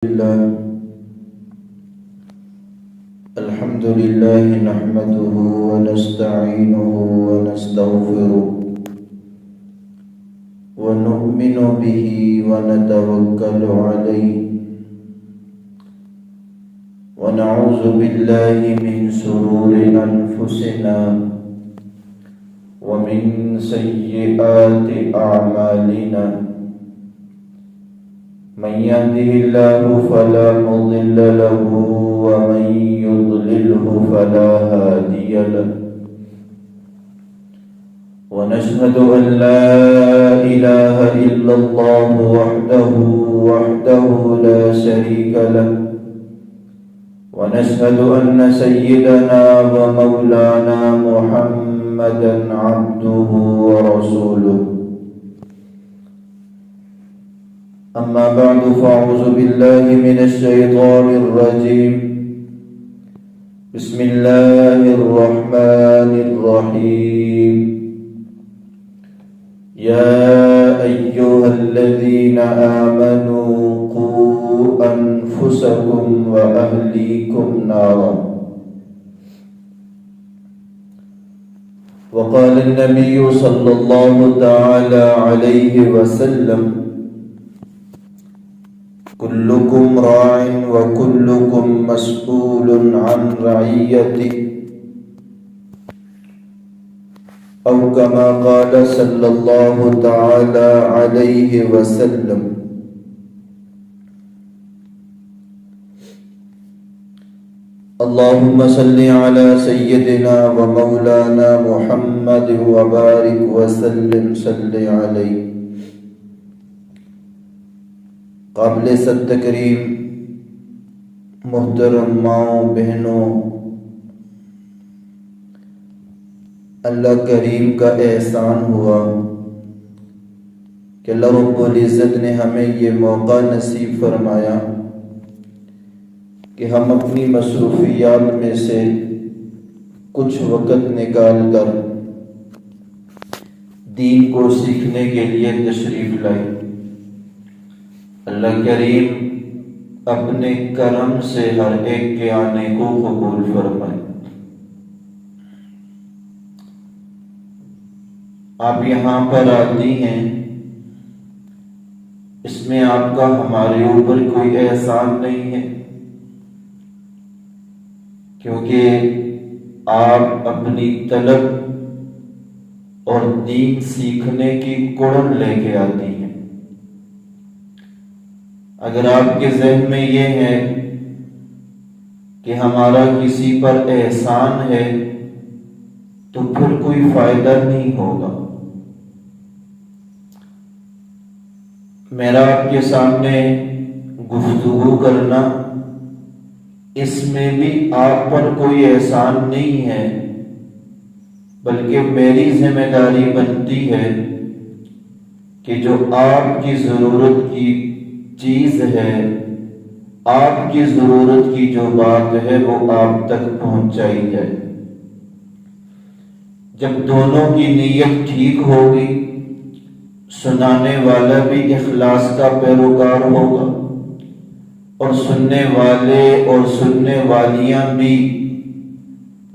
الله الحمد لله نحمده ونستعينه ونستغفره ونؤمن به ونتوكل عليه ونعوذ بالله من شرور أنفسنا ومن سيئات أعمالنا من يهده الله فلا مضل له ومن يضلله فلا هادي له ونشهد أن لا إله إلا الله وحده لا شريك له ونشهد أن سيدنا ومولانا محمدا عبده ورسوله أما بعد فأعوذ بالله من الشيطان الرجيم بسم الله الرحمن الرحيم يا أيها الذين آمنوا قوا أنفسكم وأهليكم نارا وقال النبي صلى الله تعالى عليه وسلم كلكم راع وكلكم مسؤول عن رعيته أو كما قال صلى الله تعالى عليه وسلم اللهم صل على سيدنا ومولانا محمد وبارك وسلم صل عليه قابل صد تکریم محترم ماؤں بہنوں، اللہ کریم کا احسان ہوا کہ اللہ رب العزت نے ہمیں یہ موقع نصیب فرمایا کہ ہم اپنی مصروفیات میں سے کچھ وقت نکال کر دین کو سیکھنے کے لیے تشریف لائے۔ اللہ کریم اپنے کرم سے ہر ایک کے آنے کو قبول فرمائے۔ آپ یہاں پر آتی ہیں، اس میں آپ کا ہمارے اوپر کوئی احسان نہیں ہے، کیونکہ آپ اپنی طلب اور دین سیکھنے کی کڑن لے کے آتی ہیں۔ اگر آپ کے ذہن میں یہ ہے کہ ہمارا کسی پر احسان ہے تو پھر کوئی فائدہ نہیں ہوگا۔ میرا آپ کے سامنے گفتگو کرنا، اس میں بھی آپ پر کوئی احسان نہیں ہے، بلکہ میری ذمہ داری بنتی ہے کہ جو آپ کی ضرورت کی چیز ہے، آپ کی ضرورت کی جو بات ہے وہ آپ تک پہنچائی جائے۔ جب دونوں کی نیت ٹھیک ہوگی، سنانے والا بھی اخلاص کا پیروکار ہوگا اور سننے والے اور سننے والیاں بھی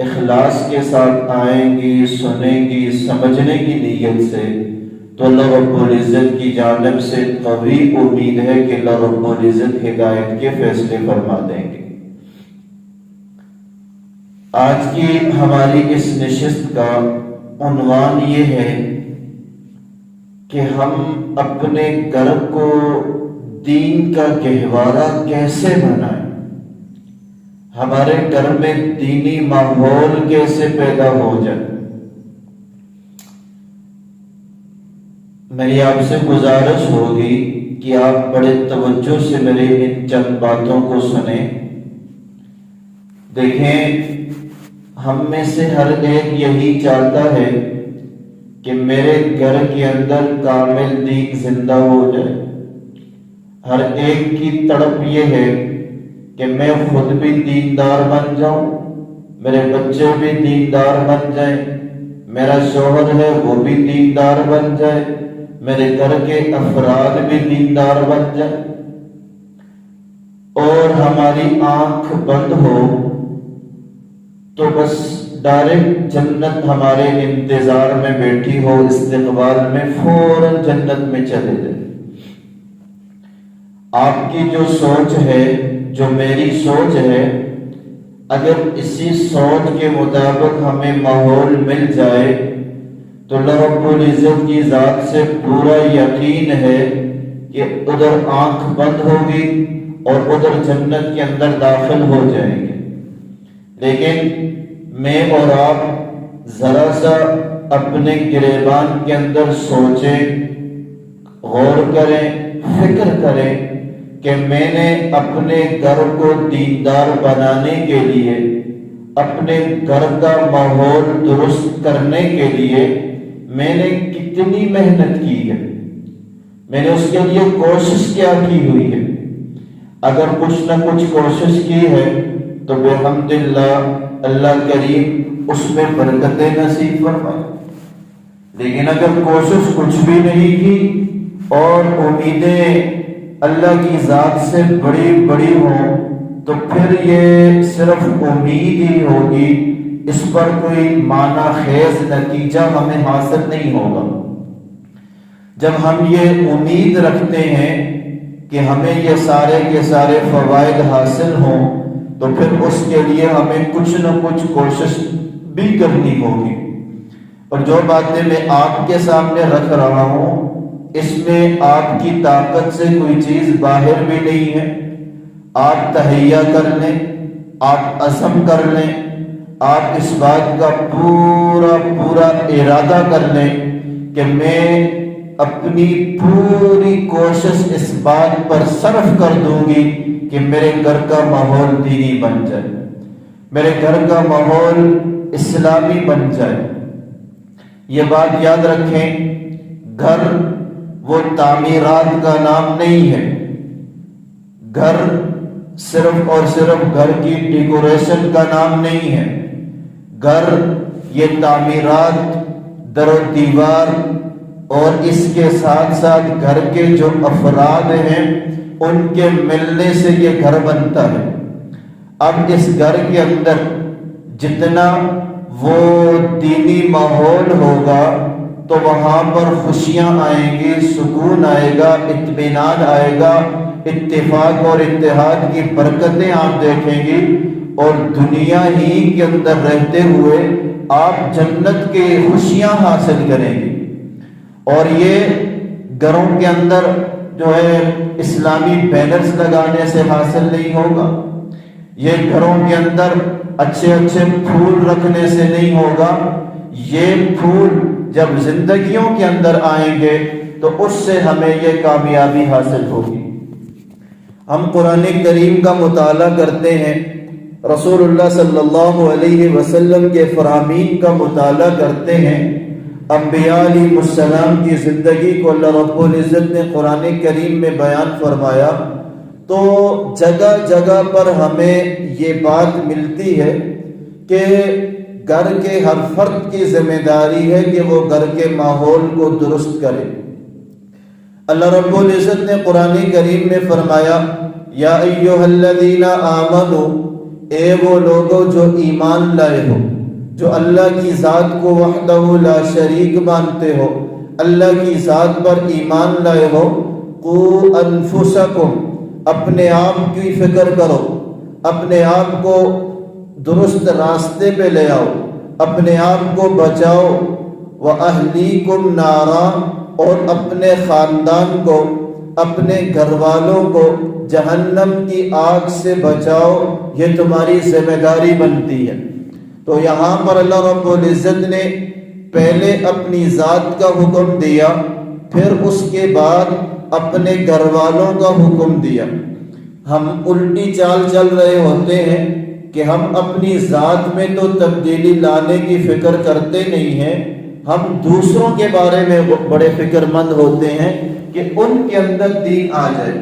اخلاص کے ساتھ آئیں گی، سنیں گی سمجھنے کی نیت سے، تو اللہ رب العزت کی جانب سے قوی امید ہے کہ اللہ رب العزت ہدایت کے فیصلے فرما دیں گے۔ آج کی ہماری اس نشست کا عنوان یہ ہے کہ ہم اپنے گھر کو دین کا گہوارہ کیسے بنائیں، ہمارے گھر میں دینی ماحول کیسے پیدا ہو جائے۔ میری آپ سے گزارش ہوگی کہ آپ بڑے توجہ سے میرے ان چند باتوں کو سنیں۔ دیکھیں، ہم میں سے ہر ایک یہی چاہتا ہے کہ میرے گھر کے اندر کامل دین زندہ ہو جائے۔ ہر ایک کی تڑپ یہ ہے کہ میں خود بھی دیندار بن جاؤں، میرے بچے بھی دیندار بن جائیں، میرا شوہر ہے وہ بھی دیندار بن جائے، میرے گھر کے افراد بھی دیندار بن جائیں۔ اور ہماری آنکھ بند ہو تو بس ڈائریکٹ جنت ہمارے انتظار میں بیٹھی ہو، استقبال میں فوراً جنت میں چلے جائے۔ آپ کی جو سوچ ہے، جو میری سوچ ہے، اگر اسی سوچ کے مطابق ہمیں ماحول مل جائے تو اللہ رب العزت کی ذات سے پورا یقین ہے کہ ادھر آنکھ بند ہوگی اور ادھر جنت کے اندر داخل ہو جائیں گے۔ لیکن میں اور آپ ذرا سا اپنے گریبان کے اندر سوچیں، غور کریں، فکر کریں کہ میں نے اپنے گھر کو دیندار بنانے کے لیے، اپنے گھر کا ماحول درست کرنے کے لیے میں نے کتنی محنت کی ہے، میں نے اس کے لیے کوشش کیا کی ہوئی ہے۔ اگر کچھ نہ کچھ کوشش کی ہے تو بحمداللہ اللہ کریم اس میں برکتیں نصیب فرمائے۔ لیکن اگر کوشش کچھ بھی نہیں کی اور امیدیں اللہ کی ذات سے بڑی بڑی ہوں تو پھر یہ صرف امید ہی ہوگی، اس پر کوئی معنی خیز نتیجہ ہمیں حاصل نہیں ہوگا۔ جب ہم یہ امید رکھتے ہیں کہ ہمیں یہ سارے کے سارے فوائد حاصل ہوں تو پھر اس کے لیے ہمیں کچھ نہ کچھ کوشش بھی کرنی ہوگی۔ اور جو باتیں میں آپ کے سامنے رکھ رہا ہوں اس میں آپ کی طاقت سے کوئی چیز باہر بھی نہیں ہے۔ آپ تہیہ کر لیں، آپ عزم کر لیں، آپ اس بات کا پورا پورا ارادہ کر لیں کہ میں اپنی پوری کوشش اس بات پر صرف کر دوں گی کہ میرے گھر کا ماحول دینی بن جائے، میرے گھر کا ماحول اسلامی بن جائے۔ یہ بات یاد رکھیں، گھر وہ تعمیرات کا نام نہیں ہے، گھر صرف اور صرف گھر کی ڈیکوریشن کا نام نہیں ہے، گھر یہ تعمیرات، در و دیوار اور اس کے ساتھ ساتھ گھر کے جو افراد ہیں ان کے ملنے سے یہ گھر بنتا ہے۔ اب اس گھر کے اندر جتنا وہ دینی ماحول ہوگا تو وہاں پر خوشیاں آئیں گی، سکون آئے گا، اطمینان آئے گا، اتفاق اور اتحاد کی برکتیں آپ دیکھیں گی، اور دنیا ہی کے اندر رہتے ہوئے آپ جنت کے خوشیاں حاصل کریں گے۔ اور یہ گھروں کے اندر جو ہے اسلامی بینرز لگانے سے حاصل نہیں ہوگا، یہ گھروں کے اندر اچھے اچھے پھول رکھنے سے نہیں ہوگا، یہ پھول جب زندگیوں کے اندر آئیں گے تو اس سے ہمیں یہ کامیابی حاصل ہوگی۔ ہم قرآن کریم کا مطالعہ کرتے ہیں، رسول اللہ صلی اللہ علیہ وسلم کے فرامین کا مطالعہ کرتے ہیں، انبیاء علیہ السلام کی زندگی کو اللہ رب العزت نے قرآن کریم میں بیان فرمایا، تو جگہ جگہ پر ہمیں یہ بات ملتی ہے کہ گھر کے ہر فرد کی ذمہ داری ہے کہ وہ گھر کے ماحول کو درست کرے۔ اللہ رب العزت نے قرآن کریم میں فرمایا، یا ایھا الذین آمنوا، اے وہ لوگو جو ایمان لائے ہو، جو اللہ کی ذات کو وحدہ لا شریک مانتے ہو، اللہ کی ذات پر ایمان لائے ہو، قوا انفسکم، اپنے آپ کی فکر کرو، اپنے آپ کو درست راستے پہ لے آؤ، اپنے آپ کو بچاؤ، وَأَهْلِيكُمْ نَارًا، اور اپنے خاندان کو، اپنے گھر والوں کو جہنم کی آگ سے بچاؤ، یہ تمہاری ذمہ داری بنتی ہے۔ تو یہاں پر اللہ رب العزت نے پہلے اپنی ذات کا حکم دیا، پھر اس کے بعد اپنے گھر والوں کا حکم دیا۔ ہم الٹی چال چل رہے ہوتے ہیں کہ ہم اپنی ذات میں تو تبدیلی لانے کی فکر کرتے نہیں ہیں، ہم دوسروں کے بارے میں بڑے فکر مند ہوتے ہیں کہ ان کے اندر دین آ جائے،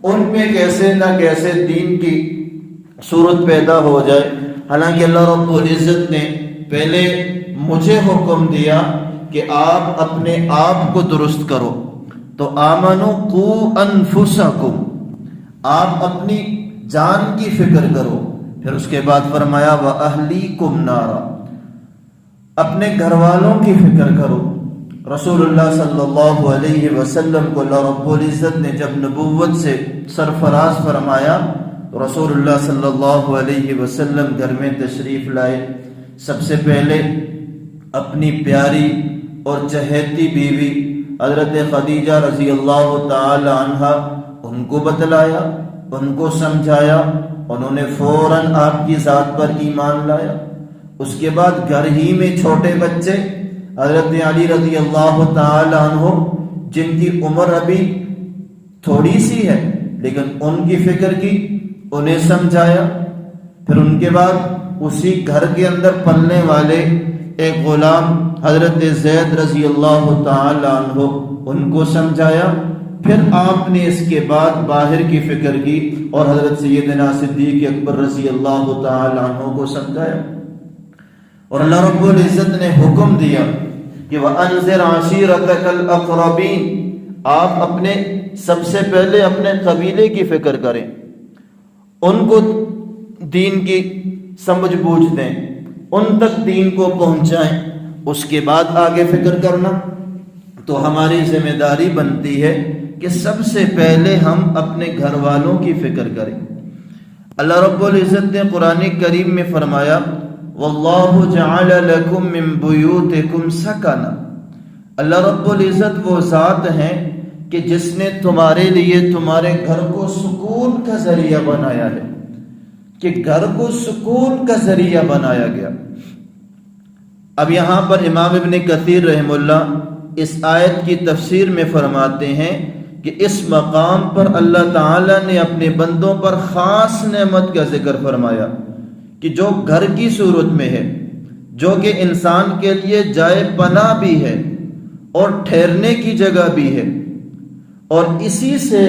ان میں کیسے نہ کیسے دین کی صورت پیدا ہو جائے۔ حالانکہ اللہ رب العزت نے پہلے مجھے حکم دیا کہ آپ اپنے آپ کو درست کرو، تو آمنو قوا انفسکم، آپ اپنی جان کی فکر کرو. پھر اس کے بعد فرمایا وَأَهْلِيكُمْ نَارًا، اپنے گھر والوں کی فکر کرو. رسول اللہ صلی اللہ علیہ وسلم کو اللہ رب العزت نے جب نبوت سے سرفراز فرمایا تو رسول اللہ صلی اللہ علیہ وسلم گھر میں تشریف لائے. سب سے پہلے اپنی پیاری اور چہیتی بیوی حضرت خدیجہ رضی اللہ تعالی عنہا ان کو بتلایا، ان کو سمجھایا. انہوں نے فوراً آپ کی ذات پر ایمان لایا. اس کے بعد گھر ہی میں چھوٹے بچے حضرت علی رضی اللہ تعالی عنہ جن کی عمر ابھی تھوڑی سی ہے لیکن ان کی فکر کی، انہیں سمجھایا. پھر ان کے بعد اسی گھر کے اندر پلنے والے ایک غلام حضرت زید رضی اللہ تعالی عنہ ان کو سمجھایا. پھر آپ نے اس کے بعد باہر کی فکر کی اور حضرت سیدنا صدیق اکبر رضی اللہ تعالی عنہ کو سمجھایا. اور اللہ رب العزت نے حکم دیا کہ وَأَنذِرْ عَشِيرَتَكَ الْأَقْرَبِينَ، آپ اپنے سب سے پہلے اپنے قبیلے کی فکر کریں، ان کو دین کی سمجھ بوجھ دیں، ان تک دین کو پہنچائیں، اس کے بعد آگے فکر کرنا. تو ہماری ذمہ داری بنتی ہے کہ سب سے پہلے ہم اپنے گھر والوں کی فکر کریں. اللہ رب العزت نے قرآن کریم میں فرمایا وَاللَّهُ جَعَلَ لَكُم مِّن بُيُوتِكُمْ سَكَنًا، اللہ رب العزت وہ ذات ہیں کہ جس نے تمہارے لیے تمہارے گھر کو سکون کا ذریعہ بنایا ہے، کہ گھر کو سکون کا ذریعہ بنایا گیا. اب یہاں پر امام ابن کثیر رحمہ اللہ اس آیت کی تفسیر میں فرماتے ہیں کہ اس مقام پر اللہ تعالی نے اپنے بندوں پر خاص نعمت کا ذکر فرمایا کہ جو گھر کی صورت میں ہے، جو کہ انسان کے لیے جائے پناہ بھی ہے اور ٹھہرنے کی جگہ بھی ہے، اور اسی سے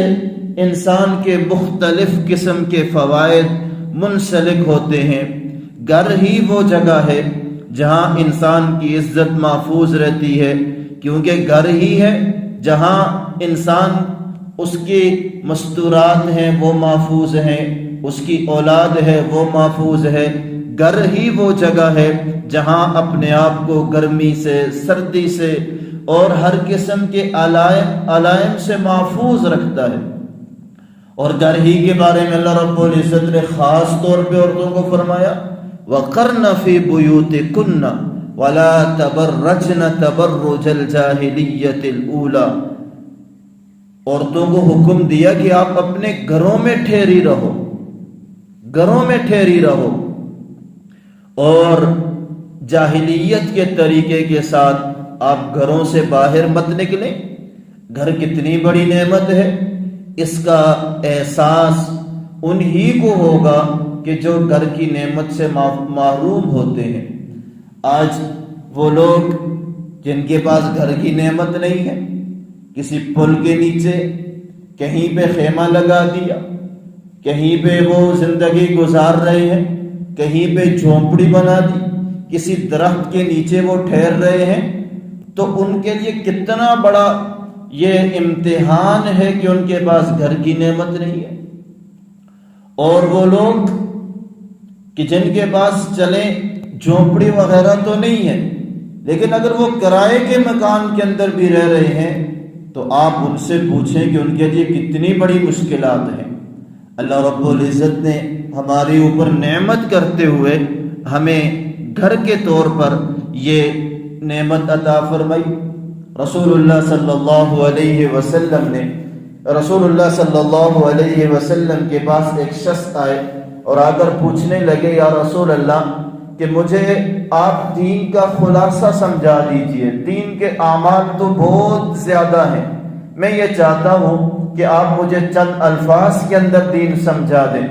انسان کے مختلف قسم کے فوائد منسلک ہوتے ہیں. گھر ہی وہ جگہ ہے جہاں انسان کی عزت محفوظ رہتی ہے، کیونکہ گھر ہی ہے جہاں انسان اس کی مستورات ہیں وہ محفوظ ہیں، اس کی اولاد ہے وہ محفوظ ہے. گھر ہی وہ جگہ ہے جہاں اپنے آپ کو گرمی سے، سردی سے اور ہر قسم کے علائم سے محفوظ رکھتا ہے. اور گھر ہی کے بارے میں اللہ رب العزت نے خاص طور پہ عورتوں کو فرمایا وَقَرْنَ فِي بُيُوتِكُنَّ وَلَا تَبَرَّجْنَ تَبَرُّجَ الْجَاهِلِيَّةِ الْأُولَى، عورتوں کو حکم دیا کہ آپ اپنے گھروں میں ٹھہری رہو، گھروں میں ٹھہری رہو اور جاہلیت کے طریقے کے ساتھ آپ گھروں سے باہر مت نکلیں. گھر کتنی بڑی نعمت ہے، اس کا احساس انہی کو ہوگا کہ جو گھر کی نعمت سے محروم ہوتے ہیں. آج وہ لوگ جن کے پاس گھر کی نعمت نہیں ہے، کسی پل کے نیچے کہیں پہ خیمہ لگا دیا، کہیں پہ وہ زندگی گزار رہے ہیں، کہیں پہ جھونپڑی بنا دی، کسی درخت کے نیچے وہ ٹھہر رہے ہیں، تو ان کے لیے کتنا بڑا یہ امتحان ہے کہ ان کے پاس گھر کی نعمت نہیں ہے. اور وہ لوگ کہ جن کے پاس چلیں جھونپڑی وغیرہ تو نہیں ہے، لیکن اگر وہ کرائے کے مکان کے اندر بھی رہ رہے ہیں تو آپ ان سے پوچھیں کہ ان کے لیے کتنی بڑی مشکلات ہیں. اللہ رب العزت نے ہمارے اوپر نعمت کرتے ہوئے ہمیں گھر کے طور پر یہ نعمت عطا فرمائی. رسول اللہ صلی اللہ علیہ وسلم کے پاس ایک شخص آئے اور آ کر پوچھنے لگے یا رسول اللہ کہ مجھے آپ دین کا خلاصہ سمجھا دیجئے، دین کے اعمال تو بہت زیادہ ہیں، میں یہ چاہتا ہوں کہ آپ مجھے چند الفاظ کے اندر دین سمجھا دیں.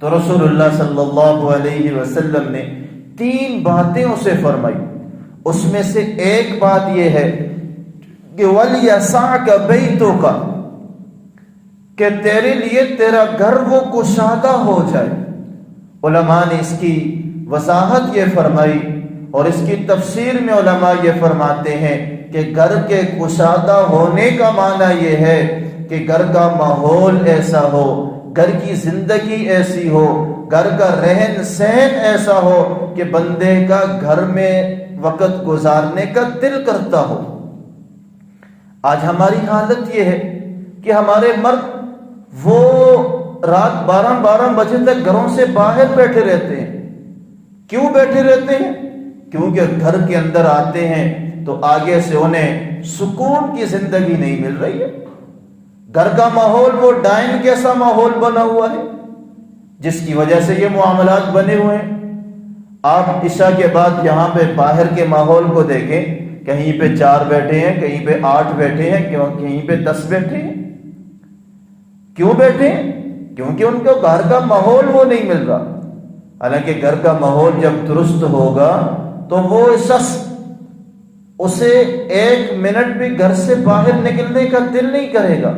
تو رسول اللہ صلی اللہ علیہ وسلم نے 3 باتیں اسے فرمائی. اس میں سے ایک بات یہ ہے کہ وَلْيَسَعْكَ بَيْتُكَ، کہ تیرے لیے تیرا گھر وہ کشادہ ہو جائے. علماء نے اس کی وضاحت یہ فرمائی اور اس کی تفسیر میں علماء یہ فرماتے ہیں کہ گھر کے کشادہ ہونے کا معنی یہ ہے کہ گھر کا ماحول ایسا ہو، گھر کی زندگی ایسی ہو، گھر کا رہن سہن ایسا ہو کہ بندے کا گھر میں وقت گزارنے کا دل کرتا ہو۔ آج ہماری حالت یہ ہے کہ ہمارے مرد وہ رات 12 بجے تک گھروں سے باہر بیٹھے رہتے ہیں۔ کیوں بیٹھے رہتے ہیں؟ کیونکہ گھر کے اندر آتے ہیں تو آگے سے انہیں سکون کی زندگی نہیں مل رہی ہے۔ گھر کا ماحول وہ ڈائن کیسا ماحول بنا ہوا ہے جس کی وجہ سے یہ معاملات بنے ہوئے ہیں۔ آپ عشاء کے بعد یہاں پہ باہر کے ماحول کو دیکھیں، کہیں پہ 4 بیٹھے ہیں، کہیں پہ 8 بیٹھے ہیں، کہیں پہ 10 بیٹھے ہیں۔ کیوں بیٹھے ہیں؟ کیونکہ ان کو گھر کا ماحول وہ نہیں مل رہا۔ حالانکہ گھر کا ماحول جب درست ہوگا تو وہ شخص اسے 1 منٹ بھی گھر سے باہر نکلنے کا دل نہیں کرے گا۔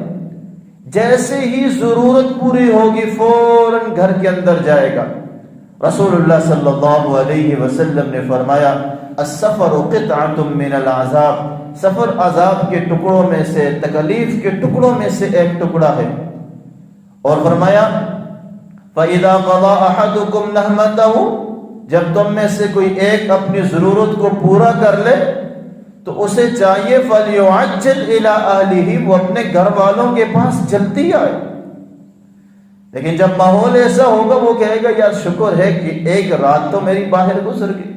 جیسے ہی ضرورت پوری ہوگی فوراً گھر کے اندر جائے گا۔ رسول اللہ صلی اللہ علیہ وسلم نے فرمایا السفر قطعۃ من العذاب، سفر عذاب کے ٹکڑوں میں سے، تکلیف کے ٹکڑوں میں سے ایک ٹکڑا ہے۔ اور فرمایا فَإِذَا قَضَى أَحَدُكُمْ نَهْمَتَهُ، جب تم میں سے کوئی ایک اپنی ضرورت کو پورا کر لے تو اسے چاہیے فَلْيُعَجِّلْ إِلَىٰ أَهْلِهِ، وہ اپنے گھر والوں کے پاس جلدی آئے۔ لیکن جب ماحول ایسا ہوگا وہ کہے گا یار شکر ہے کہ 1 رات تو میری باہر گزر گئی،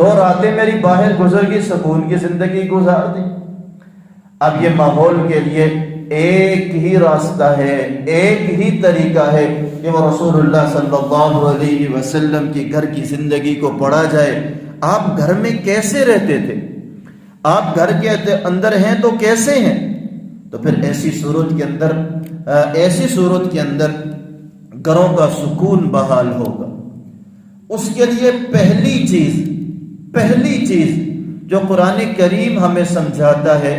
2 راتیں میری باہر گزر گئی، سکون کی زندگی گزار دی۔ اب یہ ماحول کے لیے ایک ہی راستہ ہے، ایک ہی طریقہ ہے کہ وہ رسول اللہ صلی اللہ علیہ وسلم کی گھر کی زندگی کو پڑھا جائے۔ آپ گھر میں کیسے رہتے تھے؟ آپ گھر کے اندر ہیں تو کیسے ہیں؟ تو پھر ایسی صورت کے اندر گھروں کا سکون بحال ہوگا۔ اس کے لیے پہلی چیز جو قرآن کریم ہمیں سمجھاتا ہے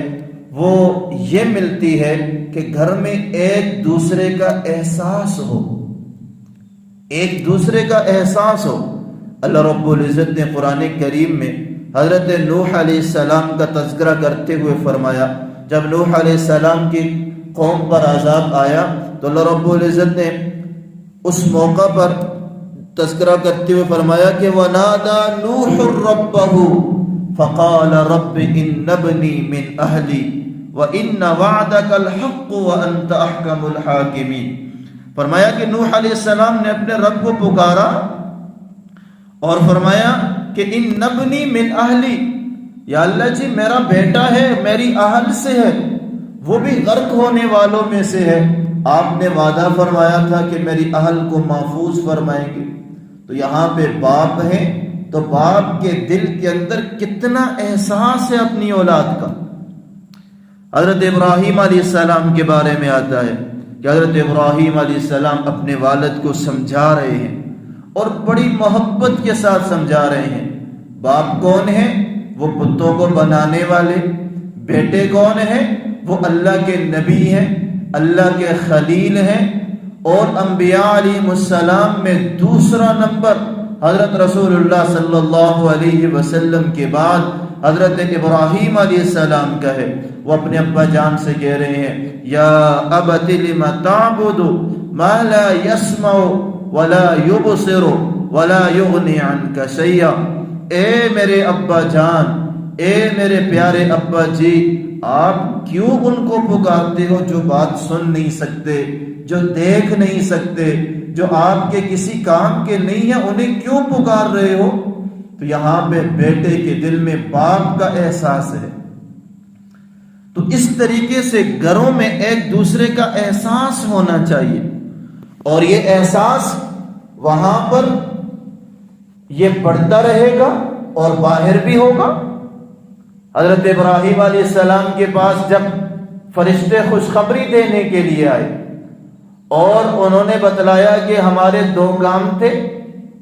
وہ یہ ملتی ہے کہ گھر میں ایک دوسرے کا احساس ہو، ایک دوسرے کا احساس ہو۔ اللہ رب العزت نے قرآن کریم میں حضرت نوح علیہ السلام کا تذکرہ کرتے ہوئے فرمایا، جب نوح علیہ السلام کی قوم پر عذاب آیا تو اللہ رب العزت نے اس موقع پر تذکرہ کرتے ہوئے فرمایا کہ وَنَادَى نُوحٌ رَبَّهُ فَقَالَ رَبِّ إِنَّ ابْنِي مِنْ أَهْلِي وَإِنَّ وَعْدَكَ الْحَقُّ وَأَنْتَ أَحْكَمُ الْحَاكِمِينَ۔ فرمایا کہ نوح علیہ السلام نے اپنے رب کو پکارا اور فرمایا کہ ان ابنی من اہلی، یا اللہ جی میرا بیٹا ہے، میری اہل سے ہے، وہ بھی غرق ہونے والوں میں سے ہے۔ آپ نے وعدہ فرمایا تھا کہ میری اہل کو محفوظ فرمائیں گے۔ تو یہاں پہ باپ ہے تو باپ کے دل کے اندر کتنا احساس ہے اپنی اولاد کا۔ حضرت ابراہیم علیہ السلام کے بارے میں آتا ہے کہ حضرت ابراہیم علیہ السلام اپنے والد کو سمجھا رہے ہیں اور بڑی محبت کے ساتھ سمجھا رہے ہیں۔ باپ کون ہے؟ وہ بتوں کو بنانے والے۔ بیٹے کون ہیں؟ وہ اللہ کے نبی ہیں، اللہ کے خلیل ہیں، اور انبیاء علیہ السلام میں دوسرا نمبر حضرت رسول اللہ صلی اللہ علیہ وسلم کے بعد حضرت ابراہیم علیہ السلام کا ہے۔ وہ اپنے ابا جان سے کہہ رہے ہیں یا ابت لم تعبد ما لا يسمع ولا يبصر ولا يغني عنك شيئا۔ اے میرے ابا جان، اے میرے پیارے ابا جی، آپ کیوں ان کو پکارتے ہو جو بات سن نہیں سکتے، جو دیکھ نہیں سکتے، جو آپ کے کسی کام کے نہیں ہیں، انہیں کیوں پکار رہے ہو؟ تو یہاں پہ بیٹے کے دل میں باپ کا احساس ہے۔ تو اس طریقے سے گھروں میں ایک دوسرے کا احساس ہونا چاہیے، اور یہ احساس وہاں پر یہ بڑھتا رہے گا اور باہر بھی ہوگا۔ حضرت ابراہیم علیہ السلام کے پاس جب فرشتے خوشخبری دینے کے لیے آئے اور انہوں نے بتلایا کہ ہمارے 2 کام تھے،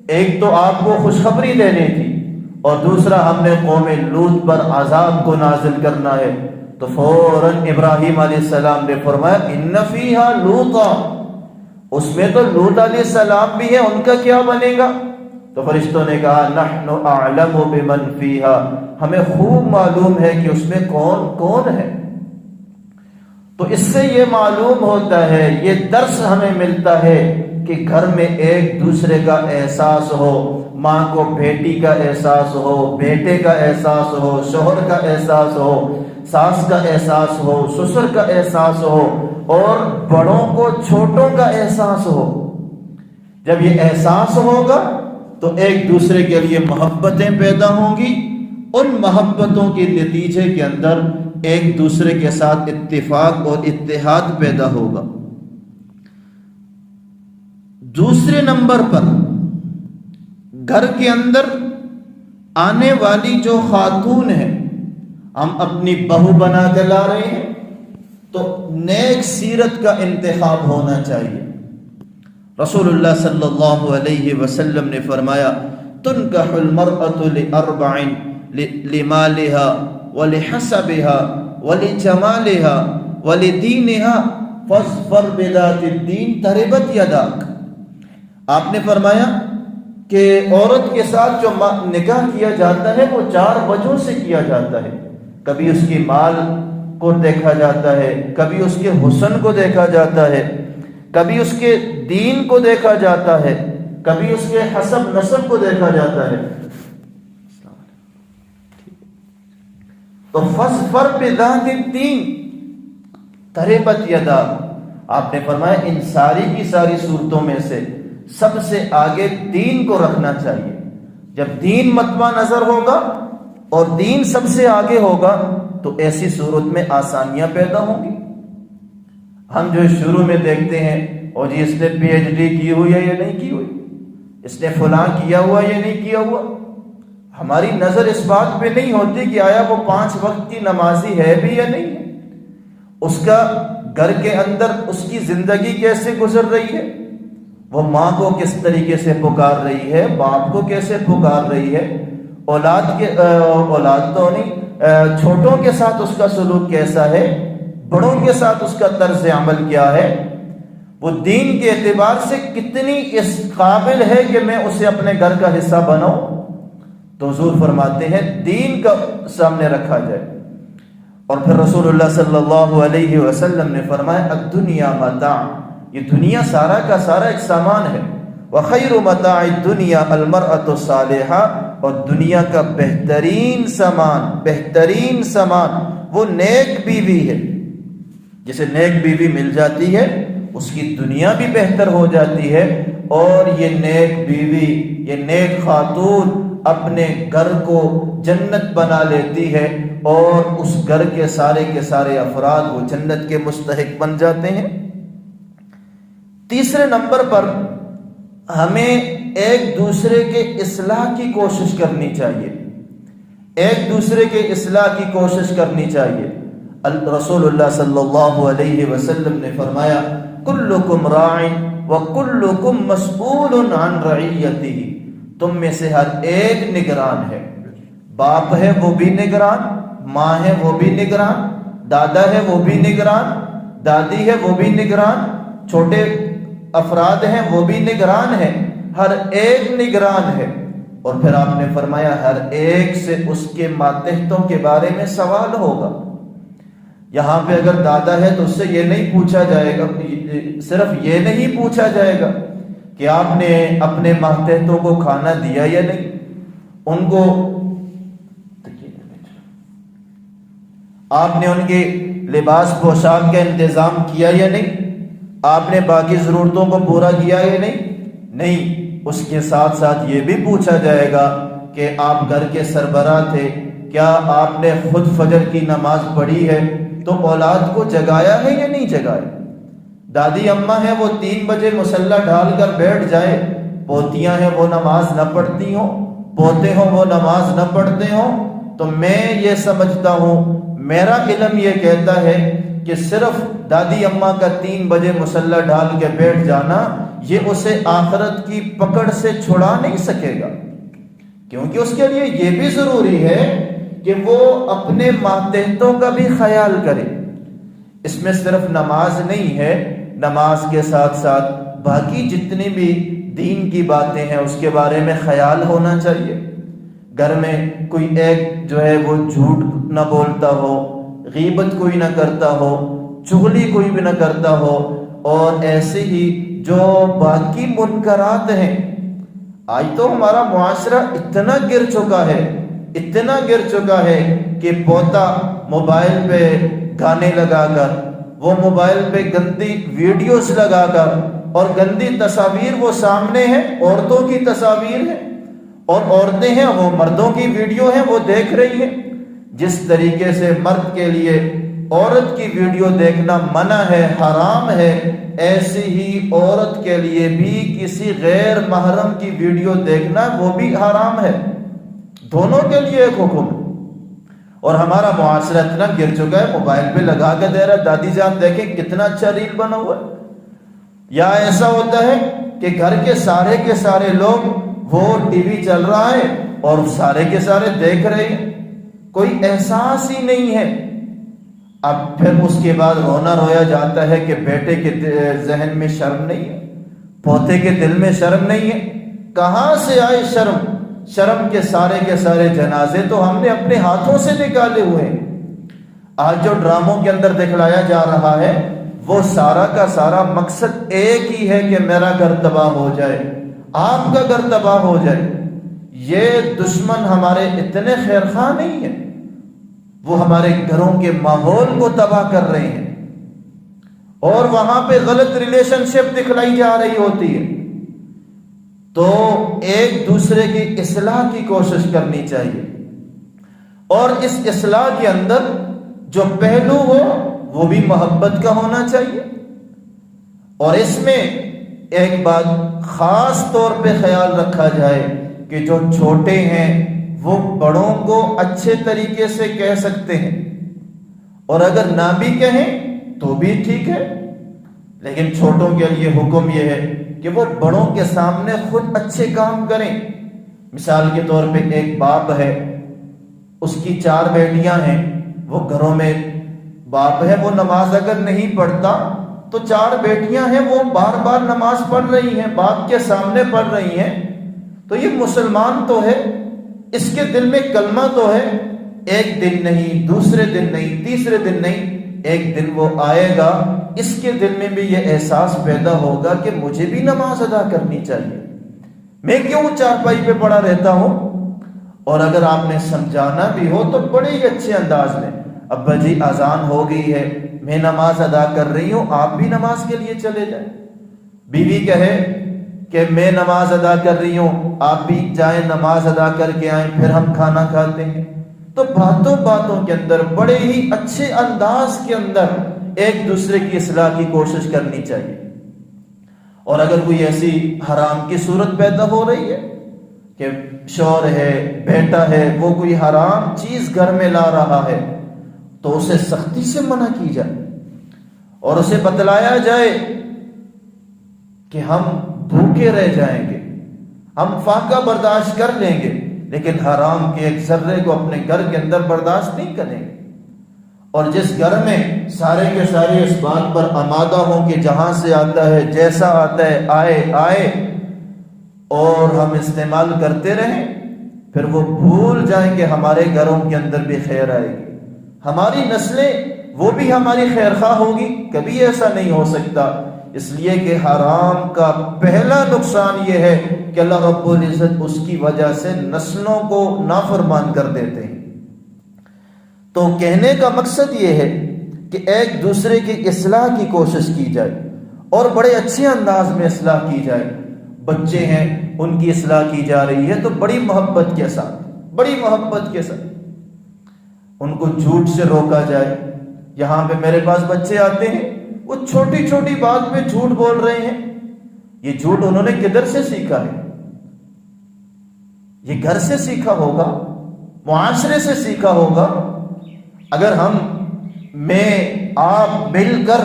ایک تو آپ کو خوشخبری دینی تھی اور دوسرا ہم نے قوم لوط پر عذاب کو نازل کرنا ہے، تو فوراً ابراہیم علیہ السلام نے فرمایا ان فیہا لوطا، اس میں تو لوط علیہ السلام بھی ہے، ان کا کیا بنے گا؟ تو فرشتوں نے کہا نحن اعلم بمن فیہا، ہمیں خوب معلوم ہے کہ اس میں کون کون ہے۔ تو اس سے یہ معلوم ہوتا ہے، یہ درس ہمیں ملتا ہے کہ گھر میں ایک دوسرے کا احساس ہو، ماں کو بیٹی کا احساس ہو، بیٹے کا احساس ہو، شوہر کا احساس ہو، ساس کا احساس ہو، سسر کا احساس ہو، اور بڑوں کو چھوٹوں کا احساس ہو۔ جب یہ احساس ہوگا تو ایک دوسرے کے لیے محبتیں پیدا ہوں گی، ان محبتوں کے نتیجے کے اندر ایک دوسرے کے ساتھ اتفاق اور اتحاد پیدا ہوگا۔ دوسرے نمبر پر گھر کے اندر آنے والی جو خاتون ہے، ہم اپنی بہو بنا کے لا رہے ہیں تو نیک سیرت کا انتخاب ہونا چاہیے۔ رسول اللہ صلی اللہ علیہ وسلم نے فرمایا تنکح المرأة لأربع لمالها ولحسبها ولجمالها ولدینها فاظفر بذات الدین تربت یداک۔ آپ نے فرمایا کہ عورت کے ساتھ جو نکاح کیا جاتا ہے وہ 4 وجہوں سے کیا جاتا ہے۔ کبھی اس کی مال کو دیکھا جاتا ہے، کبھی اس کے حسن کو دیکھا جاتا ہے، کبھی اس کے دین کو دیکھا جاتا ہے، کبھی اس کے حسب نسب کو دیکھا جاتا ہے۔ تو فاظفر بذات الدین تربت یدا، آپ نے فرمایا ان ساری کی ساری صورتوں میں سے سب سے آگے دین کو رکھنا چاہیے۔ جب دین مطمع نظر ہوگا اور دین سب سے آگے ہوگا تو ایسی صورت میں آسانیاں پیدا ہوں گی۔ ہم جو شروع میں دیکھتے ہیں اور جی اس نے پی ایچ ڈی کی ہوئی ہے یا نہیں کی ہوئی، اس نے فلاں کیا ہوا یا نہیں کیا ہوا، ہماری نظر اس بات پہ نہیں ہوتی کہ آیا وہ 5 وقت کی نمازی ہے بھی یا نہیں ہے، اس کا گھر کے اندر اس کی زندگی کیسے گزر رہی ہے، وہ ماں کو کس طریقے سے پکار رہی ہے، باپ کو کیسے پکار رہی ہے، اولاد تو نہیں، چھوٹوں کے ساتھ اس کا سلوک کیسا ہے، بڑوں کے ساتھ اس کا طرز عمل کیا ہے، وہ دین کے اعتبار سے کتنی اس قابل ہے کہ میں اسے اپنے گھر کا حصہ بناؤں۔ تو حضور فرماتے ہیں دین کا سامنے رکھا جائے۔ اور پھر رسول اللہ صلی اللہ علیہ وسلم نے فرمایا الدنیا متاع، یہ دنیا سارا کا سارا ایک سامان ہے، وخیر متاع الدنیا المرأة الصالحہ، اور دنیا کا بہترین سامان وہ نیک بیوی ہے۔ جسے نیک بیوی مل جاتی ہے اس کی دنیا بھی بہتر ہو جاتی ہے، اور یہ نیک بیوی، یہ نیک خاتون اپنے گھر کو جنت بنا لیتی ہے، اور اس گھر کے سارے افراد وہ جنت کے مستحق بن جاتے ہیں۔ تیسرے نمبر پر ہمیں ایک دوسرے کے اصلاح کی کوشش کرنی چاہیے، ایک دوسرے کے اصلاح کی کوشش کرنی چاہیے۔ رسول اللہ صلی اللہ علیہ وسلم نے فرمایا کلکم راع وکلکم مسئول عن رعیتہ، تم میں سے ہر ایک نگران ہے، باپ ہے وہ بھی نگران، ماں ہے وہ بھی نگران، دادا ہے وہ بھی نگران، دادی ہے وہ بھی نگران، چھوٹے افراد ہیں وہ بھی نگران ہیں، ہر ایک نگران ہے۔ اور پھر آپ نے فرمایا ہر ایک سے اس کے ماتحتوں کے بارے میں سوال ہوگا۔ یہاں پہ اگر دادا ہے تو اس سے یہ نہیں پوچھا جائے گا، صرف یہ نہیں پوچھا جائے گا کہ آپ نے اپنے ماتحتوں کو کھانا دیا یا نہیں، ان کو آپ نے ان کے لباس پوشاک کا انتظام کیا یا نہیں، آپ نے باقی ضرورتوں کو پورا کیا یا نہیں۔ اس کے ساتھ ساتھ یہ بھی پوچھا جائے گا کہ آپ گھر کے سربراہ تھے، کیا آپ نے خود فجر کی نماز پڑھی ہے، تو اولاد کو جگایا ہے یا نہیں جگایا۔ دادی اماں ہیں وہ 3 بجے مصلی ڈال کر بیٹھ جائے، پوتیاں ہیں وہ نماز نہ پڑھتی ہوں، پوتے ہوں وہ نماز نہ پڑھتے ہوں، تو میں یہ سمجھتا ہوں، میرا علم یہ کہتا ہے کہ صرف دادی اماں کا 3 بجے مصلی ڈال کے بیٹھ جانا یہ اسے آخرت کی پکڑ سے چھڑا نہیں سکے گا، کیونکہ اس کے لیے یہ بھی ضروری ہے کہ وہ اپنے ماتحتوں کا بھی خیال کرے۔ اس میں صرف نماز نہیں ہے، نماز کے ساتھ ساتھ باقی جتنی بھی دین کی باتیں ہیں اس کے بارے میں خیال ہونا چاہیے۔ گھر میں کوئی ایک جو ہے وہ جھوٹ نہ بولتا ہو، غیبت کوئی نہ کرتا ہو، چغلی کوئی بھی نہ کرتا ہو، اور ایسے ہی جو باقی منکرات ہیں. آج تو ہمارا معاشرہ اتنا گر چکا ہے، اتنا گر چکا ہے کہ پوتا موبائل پہ گانے لگا کر، وہ موبائل پہ گندی ویڈیوز لگا کر، اور گندی تصاویر وہ سامنے ہیں، عورتوں کی تصاویر ہیں، اور عورتیں ہیں وہ مردوں کی ویڈیو ہیں وہ دیکھ رہی ہیں. جس طریقے سے مرد کے لیے عورت کی ویڈیو دیکھنا منع ہے، حرام ہے، ایسے ہی عورت کے لیے بھی کسی غیر محرم کی ویڈیو دیکھنا وہ بھی حرام ہے. دونوں کے لیے ایک حکم ہے. اور ہمارا معاشرہ اتنا گر چکا ہے، موبائل پہ لگا کے دے رہا، دادی جان دیکھیں کتنا اچھا ریل بنا ہوا ہے. یا ایسا ہوتا ہے کہ گھر کے سارے لوگ وہ ٹی وی چل رہا ہے اور سارے کے سارے دیکھ رہے ہیں، کوئی احساس ہی نہیں ہے. اب پھر اس کے بعد رونا رویا جاتا ہے کہ بیٹے کے ذہن میں شرم نہیں ہے، پوتے کے دل میں شرم نہیں ہے. کہاں سے آئے شرم؟ شرم کے سارے جنازے تو ہم نے اپنے ہاتھوں سے نکالے ہوئے ہیں. آج جو ڈراموں کے اندر دکھلایا جا رہا ہے وہ سارا کا سارا مقصد ایک ہی ہے کہ میرا گھر تباہ ہو جائے، آپ کا گھر تباہ ہو جائے. یہ دشمن ہمارے اتنے خیرخواہ نہیں ہیں، وہ ہمارے گھروں کے ماحول کو تباہ کر رہے ہیں، اور وہاں پہ غلط ریلیشن شپ دکھلائی جا رہی ہوتی ہے. تو ایک دوسرے کی اصلاح کی کوشش کرنی چاہیے، اور اس اصلاح کے اندر جو پہلو ہو وہ بھی محبت کا ہونا چاہیے. اور اس میں ایک بات خاص طور پہ خیال رکھا جائے کہ جو چھوٹے ہیں وہ بڑوں کو اچھے طریقے سے کہہ سکتے ہیں، اور اگر نہ بھی کہیں تو بھی ٹھیک ہے، لیکن چھوٹوں کے لیے حکم یہ ہے کہ وہ بڑوں کے سامنے خود اچھے کام کریں. مثال کے طور پہ ایک باپ ہے، اس کی 4 بیٹیاں ہیں، وہ گھروں میں باپ ہے، وہ نماز اگر نہیں پڑھتا تو 4 بیٹیاں ہیں وہ بار بار نماز پڑھ رہی ہیں، باپ کے سامنے پڑھ رہی ہیں، تو یہ مسلمان تو ہے، اس کے دل میں کلمہ تو ہے. ایک دن نہیں، دوسرے دن نہیں، تیسرے دن نہیں، ایک دن وہ آئے گا، اس کے دل میں بھی یہ احساس پیدا ہوگا کہ مجھے بھی نماز ادا کرنی چاہیے، میں کیوں چارپائی پہ پڑا رہتا ہوں. اور اگر آپ نے سمجھانا بھی ہو تو بڑے ہی اچھے انداز میں، ابا جی اذان ہو گئی ہے، میں نماز ادا کر رہی ہوں، آپ بھی نماز کے لیے چلے جائیں. بیوی کہے کہ میں نماز ادا کر رہی ہوں، آپ بھی جائیں نماز ادا کر کے آئیں، پھر ہم کھانا کھاتے ہیں. تو باتوں کے اندر بڑے ہی اچھے انداز کے اندر ایک دوسرے کی اصلاح کی کوشش کرنی چاہیے. اور اگر کوئی ایسی حرام کی صورت پیدا ہو رہی ہے کہ شوہر ہے، بیٹا ہے، وہ کوئی حرام چیز گھر میں لا رہا ہے، تو اسے سختی سے منع کی جائے، اور اسے بتلایا جائے کہ ہم بھوکے رہ جائیں گے، ہم فاقہ برداشت کر لیں گے، لیکن حرام کے ایک ذرے کو اپنے گھر کے اندر برداشت نہیں کریں گے. اور جس گھر میں سارے کے سارے اس بات پر آمادہ ہوں کہ جہاں سے آتا ہے، جیسا آتا ہے، آئے اور ہم استعمال کرتے رہیں، پھر وہ بھول جائیں کہ ہمارے گھروں کے اندر بھی خیر آئے گی، ہماری نسلیں وہ بھی ہماری خیر خواہ ہوگی. کبھی ایسا نہیں ہو سکتا، اس لیے کہ حرام کا پہلا نقصان یہ ہے کہ اللہ رب العزت اس کی وجہ سے نسلوں کو نافرمان کر دیتے ہیں. تو کہنے کا مقصد یہ ہے کہ ایک دوسرے کی اصلاح کی کوشش کی جائے، اور بڑے اچھے انداز میں اصلاح کی جائے. بچے ہیں، ان کی اصلاح کی جا رہی ہے تو بڑی محبت کے ساتھ ان کو جھوٹ سے روکا جائے. یہاں پہ میرے پاس بچے آتے ہیں، وہ چھوٹی چھوٹی بات پہ جھوٹ بول رہے ہیں. یہ جھوٹ انہوں نے کدھر سے سیکھا ہے؟ یہ گھر سے سیکھا ہوگا، معاشرے سے سیکھا ہوگا. اگر میں آپ مل کر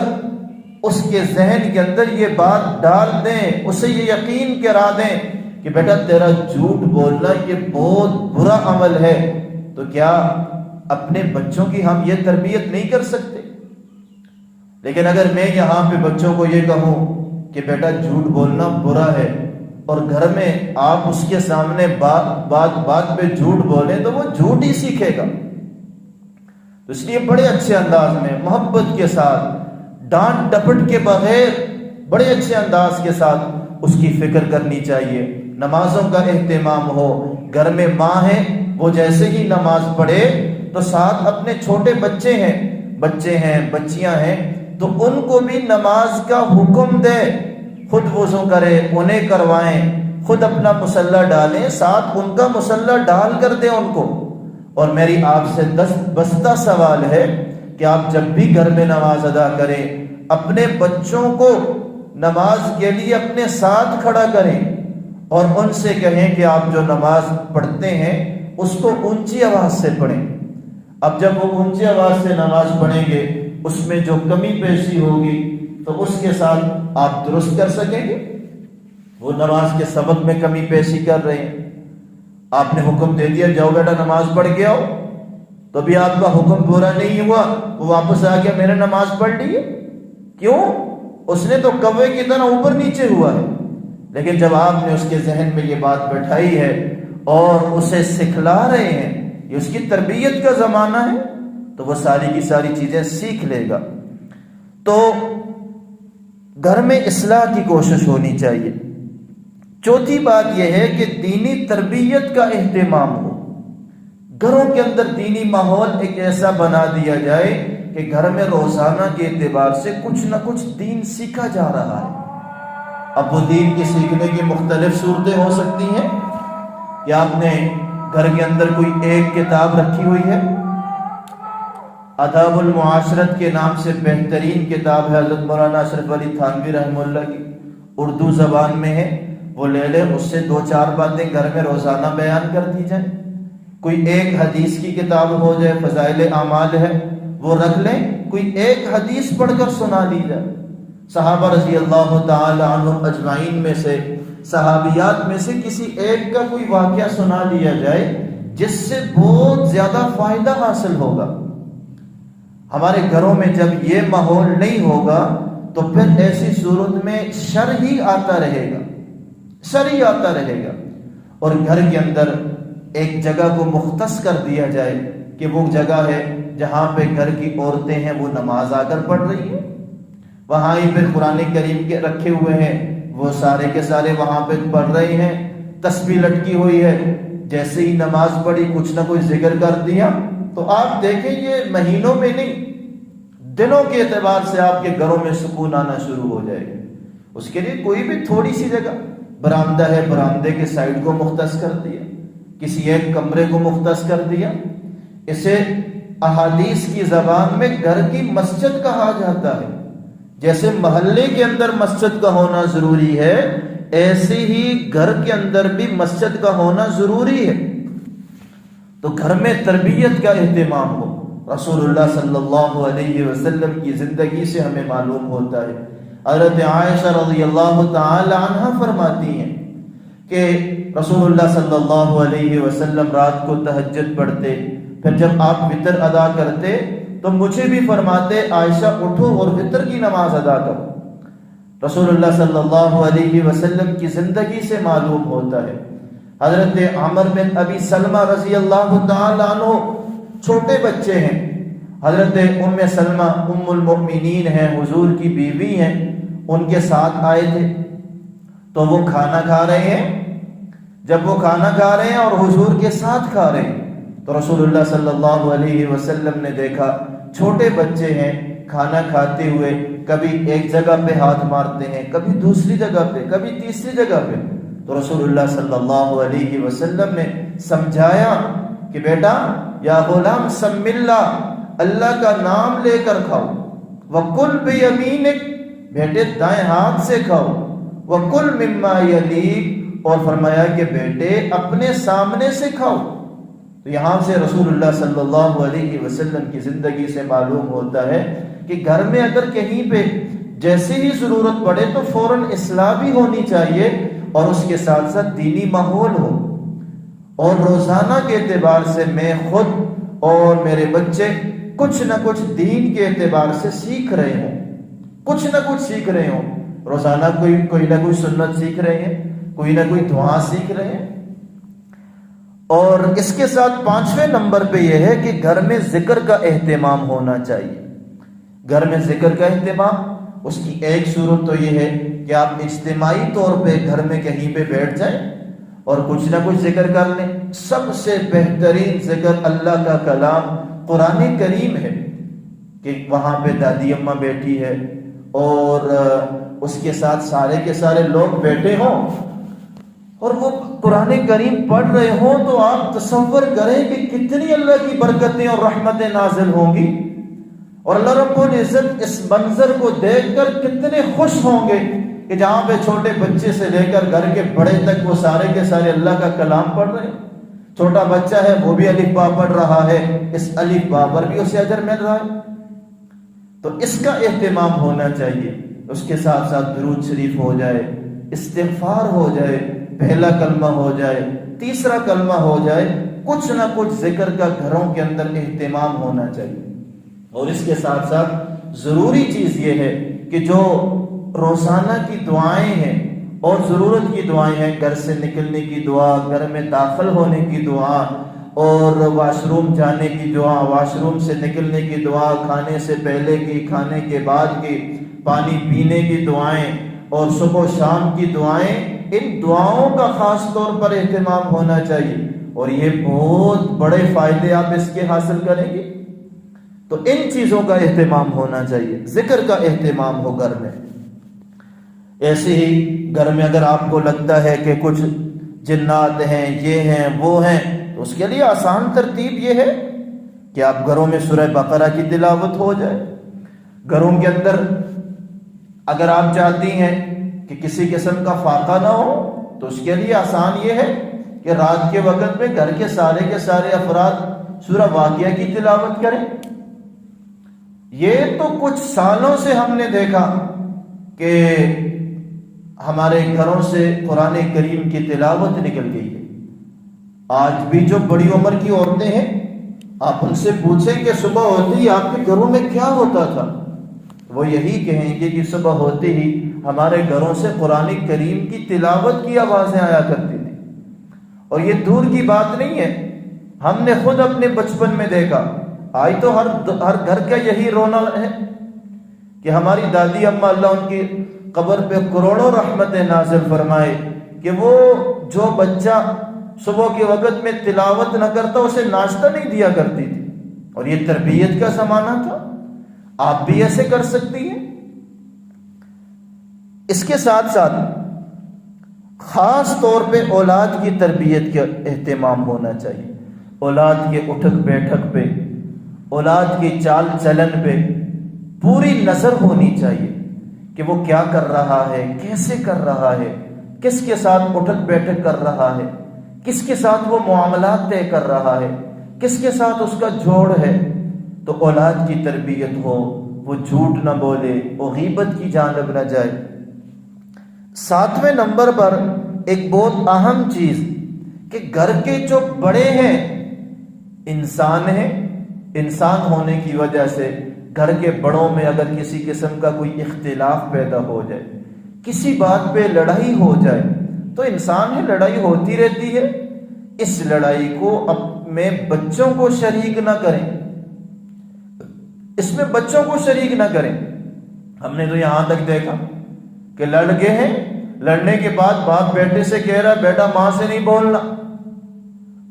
اس کے ذہن کے اندر یہ بات ڈال دیں، اسے یہ یقین کرا دیں کہ بیٹا تیرا جھوٹ بولنا یہ بہت برا عمل ہے، تو کیا اپنے بچوں کی ہم یہ تربیت نہیں کر سکتے؟ لیکن اگر میں یہاں پہ بچوں کو یہ کہوں کہ بیٹا جھوٹ بولنا برا ہے، اور گھر میں آپ اس کے سامنے بات پہ جھوٹ بولیں تو وہ جھوٹ ہی سیکھے گا. تو اس لیے بڑے اچھے انداز میں محبت کے ساتھ ڈانٹ ڈپٹ کے بغیر بڑے اچھے انداز کے ساتھ اس کی فکر کرنی چاہیے، نمازوں کا اہتمام ہو۔ گھر میں ماں ہے، وہ جیسے ہی نماز پڑھے تو ساتھ اپنے چھوٹے بچے ہیں بچیاں ہیں تو ان کو بھی نماز کا حکم دے، خود وضو کرے، انہیں کروائیں، خود اپنا مصلی ڈالیں، ساتھ ان کا مصلی ڈال کر دیں ان کو۔ اور میری آپ سے بستہ سوال ہے کہ آپ جب بھی گھر میں نماز ادا کریں اپنے بچوں کو نماز کے لیے اپنے ساتھ کھڑا کریں اور ان سے کہیں کہ آپ جو نماز پڑھتے ہیں اس کو اونچی آواز سے پڑھیں۔ اب جب وہ اونچی آواز سے نماز پڑھیں گے اس میں جو کمی پیشی ہوگی تو اس کے ساتھ آپ درست کر سکیں گے۔ وہ نماز کے سبق میں کمی پیشی کر رہے ہیں، آپ نے حکم دے دیا جاؤ بیٹا نماز پڑھ کے آؤ، تو بھی آپ کا حکم پورا نہیں ہوا، وہ واپس آ گیا میں نے نماز پڑھ لی ہے۔ کیوں؟ اس نے تو کوے کی طرح اوپر نیچے ہوا ہے۔ لیکن جب آپ نے اس کے ذہن میں یہ بات بٹھائی ہے اور اسے سکھلا رہے ہیں، یہ اس کی تربیت کا زمانہ ہے، تو وہ ساری کی ساری چیزیں سیکھ لے گا۔ تو گھر میں اصلاح کی کوشش ہونی چاہیے۔ چوتھی بات یہ ہے کہ دینی تربیت کا اہتمام ہو۔ گھروں کے اندر دینی ماحول ایک ایسا بنا دیا جائے کہ گھر میں روزانہ کے اعتبار سے کچھ نہ کچھ دین سیکھا جا رہا ہے۔ اب وہ دین کی سیکھنے کی مختلف صورتیں ہو سکتی ہیں کہ آپ نے گھر کے اندر کوئی ایک کتاب رکھی ہوئی ہے، آداب المعاشرت کے نام سے بہترین کتاب ہے حضرت مولانا اشرف علی تھانوی رحمہ اللہ کی، اردو زبان میں ہے، وہ لے لیں، اس سے 2-4 باتیں گھر میں روزانہ بیان کر دی جائیں۔ کوئی ایک حدیث کی کتاب ہو جائے، فضائل اعمال ہے، وہ رکھ لیں، کوئی ایک حدیث پڑھ کر سنا دی جائے۔ صحابہ رضی اللہ تعالی عنہم اجمعین میں سے، صحابیات میں سے کسی ایک کا کوئی واقعہ سنا دیا جائے جس سے بہت زیادہ فائدہ حاصل ہوگا۔ ہمارے گھروں میں جب یہ ماحول نہیں ہوگا تو پھر ایسی صورت میں شر ہی آتا رہے گا، شر ہی آتا رہے گا۔ اور گھر کے اندر ایک جگہ کو مختص کر دیا جائے کہ وہ جگہ ہے جہاں پہ گھر کی عورتیں ہیں وہ نماز آ کر پڑھ رہی ہیں، وہاں ہی پھر قرآن کریم کے رکھے ہوئے ہیں، وہ سارے کے سارے وہاں پہ پڑھ رہے ہیں، تسبیح لٹکی ہوئی ہے، جیسے ہی نماز پڑھی کچھ نہ کچھ ذکر کر دیا، تو آپ دیکھیں یہ مہینوں میں نہیں دنوں کے اعتبار سے آپ کے گھروں میں سکون آنا شروع ہو جائے گا۔ اس کے لیے کوئی بھی تھوڑی سی جگہ، برآمدہ ہے برآمدے کے سائڈ کو مختص کر دیا، کسی ایک کمرے کو مختص کر دیا، اسے احادیث کی زبان میں گھر کی مسجد کہا جاتا ہے۔ جیسے محلے کے اندر مسجد کا ہونا ضروری ہے، ایسے ہی گھر کے اندر بھی مسجد کا ہونا ضروری ہے۔ تو گھر میں تربیت کا اہتمام ہو۔ رسول اللہ صلی اللہ علیہ وسلم کی زندگی سے ہمیں معلوم ہوتا ہے، حضرت عائشہ رضی اللہ تعالی عنہ فرماتی ہیں کہ رسول اللہ صلی اللہ علیہ وسلم رات کو تہجد پڑھتے، پھر جب آپ وتر ادا کرتے تو مجھے بھی فرماتے عائشہ اٹھو اور وتر کی نماز ادا کرو۔ رسول اللہ صلی اللہ علیہ وسلم کی زندگی سے معلوم ہوتا ہے۔ حضرت عمر بن ابی سلمہ رضی اللہ تعالی عنہ چھوٹے بچے ہیں، حضرت ام سلمہ ام المؤمنین ہیں، حضور کی بیوی ہیں، ان کے ساتھ آئے تھے تو وہ کھانا کھا رہے ہیں۔ جب وہ کھانا کھا رہے ہیں اور حضور کے ساتھ کھا رہے ہیں تو رسول اللہ صلی اللہ علیہ وسلم نے دیکھا چھوٹے بچے ہیں کھانا کھاتے ہوئے کبھی ایک جگہ پہ ہاتھ مارتے ہیں، کبھی دوسری جگہ پہ، کبھی تیسری جگہ پہ، تو رسول اللہ صلی اللہ علیہ وسلم نے سمجھایا کہ بیٹا یا غلام سم اللہ کا نام لے کر کھاؤ، وَكُلْ بِيَمِينِكَ بیٹے دائیں ہاتھ سے کھاؤ، وَكُلْ مِمَّا يَلِيكَ اور فرمایا کہ بیٹے اپنے سامنے سے کھاؤ۔ تو یہاں سے رسول اللہ صلی اللہ علیہ وسلم کی زندگی سے معلوم ہوتا ہے کہ گھر میں اگر کہیں پہ جیسے ہی ضرورت پڑے تو فوراً اصلاح بھی ہونی چاہیے اور اس کے ساتھ ساتھ دینی ماحول ہو۔ اور روزانہ کے اعتبار سے میں خود اور میرے بچے کچھ نہ کچھ دین کے اعتبار سے سیکھ رہے ہوں، کچھ نہ کچھ سیکھ رہے ہوں، روزانہ کوئی نہ کوئی سنت سیکھ رہے ہیں، کوئی نہ کوئی دعا سیکھ رہے ہیں۔ اور اس کے ساتھ 5ویں نمبر پہ یہ ہے کہ گھر میں ذکر کا اہتمام ہونا چاہیے۔ گھر میں ذکر کا اہتمام، اس کی ایک صورت تو یہ ہے کہ آپ اجتماعی طور پہ گھر میں کہیں پہ بیٹھ جائیں اور کچھ نہ کچھ ذکر کر لیں۔ سب سے بہترین ذکر اللہ کا کلام قرآن کریم ہے، کہ وہاں پہ دادی اماں بیٹھی ہے اور اس کے ساتھ سارے کے سارے لوگ بیٹھے ہوں اور وہ قرآن کریم پڑھ رہے ہوں، تو آپ تصور کریں کہ کتنی اللہ کی برکتیں اور رحمتیں نازل ہوں گی، اور اللہ رب العزت اس منظر کو دیکھ کر کتنے خوش ہوں گے کہ جہاں پہ چھوٹے بچے سے لے کر گھر کے بڑے تک وہ سارے کے سارے اللہ کا کلام پڑھ رہے ہیں۔ چھوٹا بچہ ہے وہ بھی الف با پڑھ رہا ہے، اس الف با پر بھی اسے اجر مل رہا ہے۔ تو اس کا اہتمام ہونا چاہیے۔ اس کے ساتھ ساتھ درود شریف ہو جائے، استغفار ہو جائے، پہلا کلمہ ہو جائے، تیسرا کلمہ ہو جائے، کچھ نہ کچھ ذکر کا گھروں کے اندر اہتمام ہونا چاہیے۔ اور اس کے ساتھ ساتھ ضروری چیز یہ ہے کہ جو روزانہ کی دعائیں ہیں اور ضرورت کی دعائیں ہیں، گھر سے نکلنے کی دعا، گھر میں داخل ہونے کی دعا، اور واش روم جانے کی دعا، واش روم سے نکلنے کی دعا، کھانے سے پہلے کی، کھانے کے بعد کی، پانی پینے کی دعائیں اور صبح و شام کی دعائیں، ان دعاؤں کا خاص طور پر اہتمام ہونا چاہیے، اور یہ بہت بڑے فائدے آپ اس کے حاصل کریں گے۔ تو ان چیزوں کا اہتمام ہونا چاہیے، ذکر کا اہتمام ہو گھر میں۔ ایسے ہی گھر میں اگر آپ کو لگتا ہے کہ کچھ جنات ہیں، یہ ہیں، وہ ہیں، تو اس کے لیے آسان ترتیب یہ ہے کہ آپ گھروں میں سورہ بقرہ کی تلاوت ہو جائے۔ گھروں کے اندر اگر آپ چاہتی ہیں کہ کسی قسم کا فاقہ نہ ہو، تو اس کے لیے آسان یہ ہے کہ رات کے وقت میں گھر کے سارے افراد سورہ واقعہ کی تلاوت کریں۔ یہ تو کچھ سالوں سے ہم نے دیکھا کہ ہمارے گھروں سے قرآن کریم کی تلاوت نکل گئی ہے۔ آج بھی جو بڑی عمر کی عورتیں ہیں، آپ ان سے پوچھیں کہ صبح ہوتے ہی آپ کے گھروں میں کیا ہوتا تھا، وہ یہی کہیں گے کہ صبح ہوتے ہی ہمارے گھروں سے قرآن کریم کی تلاوت کی آوازیں آیا کرتی تھی۔ اور یہ دور کی بات نہیں ہے، ہم نے خود اپنے بچپن میں دیکھا۔ آج تو ہر گھر کا یہی رونا ہے کہ ہماری دادی اماں، اللہ ان کی قبر پہ کروڑوں رحمتیں نازل فرمائے، کہ وہ جو بچہ صبح کے وقت میں تلاوت نہ کرتا اسے ناشتہ نہیں دیا کرتی تھی، اور یہ تربیت کا زمانہ تھا۔ آپ بھی ایسے کر سکتی ہیں۔ اس کے ساتھ ساتھ خاص طور پہ اولاد کی تربیت کا اہتمام ہونا چاہیے۔ اولاد کے اٹھک بیٹھک پہ، اولاد کی چال چلن پہ پوری نظر ہونی چاہیے کہ وہ کیا کر رہا ہے، کیسے کر رہا ہے، کس کے ساتھ اٹھک بیٹھک کر رہا ہے، کس کے ساتھ وہ معاملات طے کر رہا ہے، کس کے ساتھ اس کا جوڑ ہے۔ تو اولاد کی تربیت ہو، وہ جھوٹ نہ بولے، وہ غیبت کی جانب نہ جائے۔ 7ویں نمبر پر ایک بہت اہم چیز کہ گھر کے جو بڑے ہیں انسان ہیں، انسان ہونے کی وجہ سے گھر کے بڑوں میں اگر کسی قسم کا کوئی اختلاف پیدا ہو جائے، کسی بات پہ لڑائی ہو جائے، تو انسان ہے، لڑائی ہوتی رہتی ہے، اس لڑائی کو میں بچوں کو شریک نہ کریں، اس میں بچوں کو شریک نہ کریں۔ ہم نے تو یہاں تک دیکھا کہ لڑ گئے ہیں، لڑنے کے بعد باپ بیٹے سے کہہ رہا ہے بیٹا ماں سے نہیں بولنا،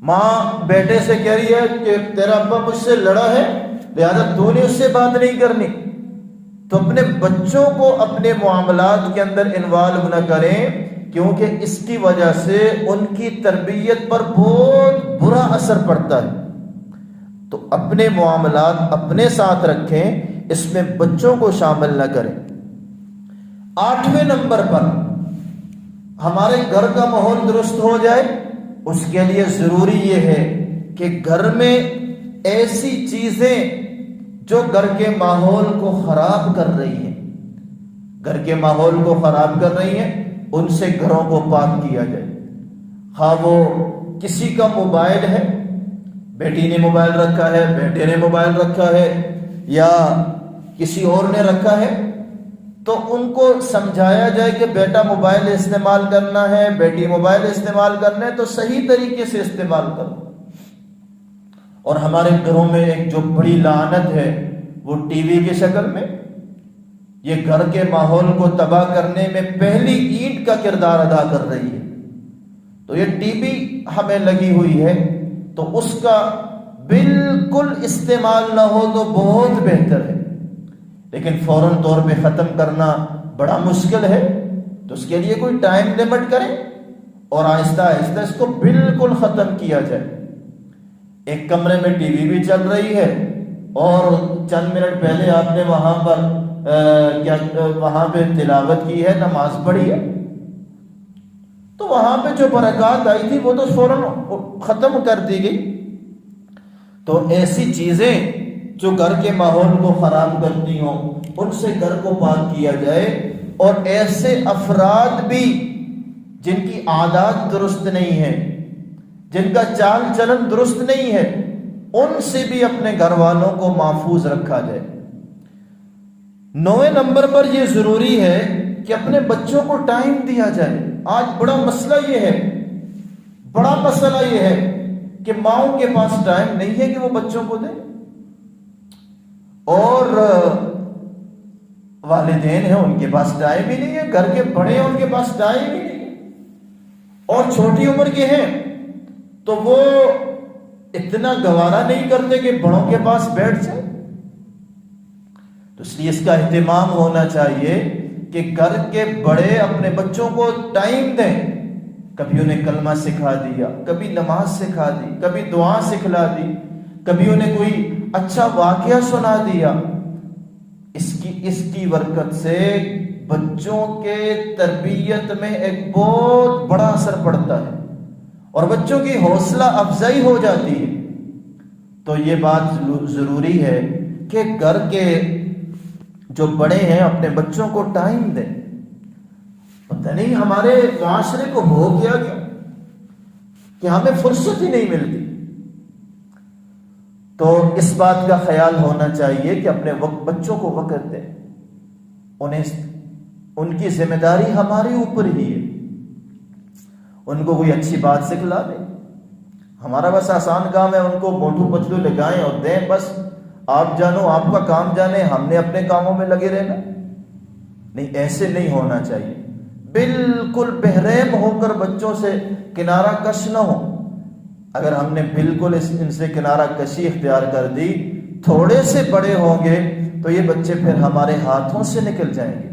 ماں بیٹے سے کہہ رہی ہے کہ تیرا ابا مجھ سے لڑا ہے لہذا تو نے اس سے بات نہیں کرنی۔ تو اپنے بچوں کو اپنے معاملات کے اندر انوالو نہ کریں، کیونکہ اس کی وجہ سے ان کی تربیت پر بہت برا اثر پڑتا ہے۔ تو اپنے معاملات اپنے ساتھ رکھیں، اس میں بچوں کو شامل نہ کریں۔ 8ویں نمبر پر ہمارے گھر کا ماحول درست ہو جائے، اس کے لیے ضروری یہ ہے کہ گھر میں ایسی چیزیں جو گھر کے ماحول کو خراب کر رہی ہیں، گھر کے ماحول کو خراب کر رہی ہیں، ان سے گھروں کو پاک کیا جائے۔ خواہ وہ کسی کا موبائل ہے، بیٹی نے موبائل رکھا ہے، بیٹے نے موبائل رکھا ہے، یا کسی اور نے رکھا ہے، تو ان کو سمجھایا جائے کہ بیٹا موبائل استعمال کرنا ہے، بیٹی موبائل استعمال کرنا ہے تو صحیح طریقے سے استعمال کرو۔ اور ہمارے گھروں میں ایک جو بڑی لعنت ہے وہ ٹی وی کی شکل میں یہ گھر کے ماحول کو تباہ کرنے میں پہلی اینٹ کا کردار ادا کر رہی ہے. تو یہ ٹی وی ہمیں لگی ہوئی ہے تو اس کا بالکل استعمال نہ ہو تو بہت بہتر ہے، لیکن فوراً طور پہ ختم کرنا بڑا مشکل ہے. تو اس کے لیے کوئی ٹائم لمٹ کریں اور آہستہ آہستہ اس کو بالکل ختم کیا جائے. ایک کمرے میں ٹی وی بھی چل رہی ہے اور چند منٹ پہلے آپ نے وہاں پہ تلاوت کی ہے، نماز پڑھی ہے، تو وہاں پہ جو برکات آئی تھی وہ تو فوراً ختم کر دی گئی. تو ایسی چیزیں جو گھر کے ماحول کو خراب کرتی ہوں ان سے گھر کو پاک کیا جائے، اور ایسے افراد بھی جن کی عادات درست نہیں ہے، جن کا چال چلن درست نہیں ہے، ان سے بھی اپنے گھر والوں کو محفوظ رکھا جائے. 9 نمبر پر یہ ضروری ہے کہ اپنے بچوں کو ٹائم دیا جائے. آج بڑا مسئلہ یہ ہے کہ ماؤں کے پاس ٹائم نہیں ہے کہ وہ بچوں کو دیں، اور والدین ہیں ان کے پاس ٹائم ہی نہیں ہے، گھر کے بڑے ہیں ان کے پاس ٹائم ہی نہیں ہے، اور چھوٹی عمر کے ہیں تو وہ اتنا گوارا نہیں کرتے کہ بڑوں کے پاس بیٹھ جائے. تو اس لیے اس کا اہتمام ہونا چاہیے کہ گھر کے بڑے اپنے بچوں کو ٹائم دیں. کبھی انہیں کلمہ سکھا دیا، کبھی نماز سکھا دی، کبھی دعا سکھلا دی، کبھی انہیں کوئی اچھا واقعہ سنا دیا. اس کی برکت سے بچوں کے تربیت میں ایک بہت بڑا اثر پڑتا ہے اور بچوں کی حوصلہ افزائی ہو جاتی ہے. تو یہ بات ضروری ہے کہ گھر کے جو بڑے ہیں اپنے بچوں کو ٹائم دیں. پتہ نہیں ہمارے معاشرے کو ہو گیا کہ ہمیں فرصت ہی نہیں ملتی. تو اس بات کا خیال ہونا چاہیے کہ اپنے بچوں کو وقت دیں، ان کی ذمہ داری ہمارے اوپر ہی ہے. ان کو کوئی اچھی بات سکھلا دیں، ہمارا بس آسان کام ہے ان کو موٹو پتلو لگائیں اور دیں، بس آپ جانو آپ کا کام جانے، ہم نے اپنے کاموں میں لگے رہنا. نہیں، ایسے نہیں ہونا چاہیے. بالکل بہرحم ہو کر بچوں سے کنارہ کش نہ ہو. اگر ہم نے بالکل ان سے کنارہ کشی اختیار کر دی، تھوڑے سے بڑے ہوں گے تو یہ بچے پھر ہمارے ہاتھوں سے نکل جائیں گے.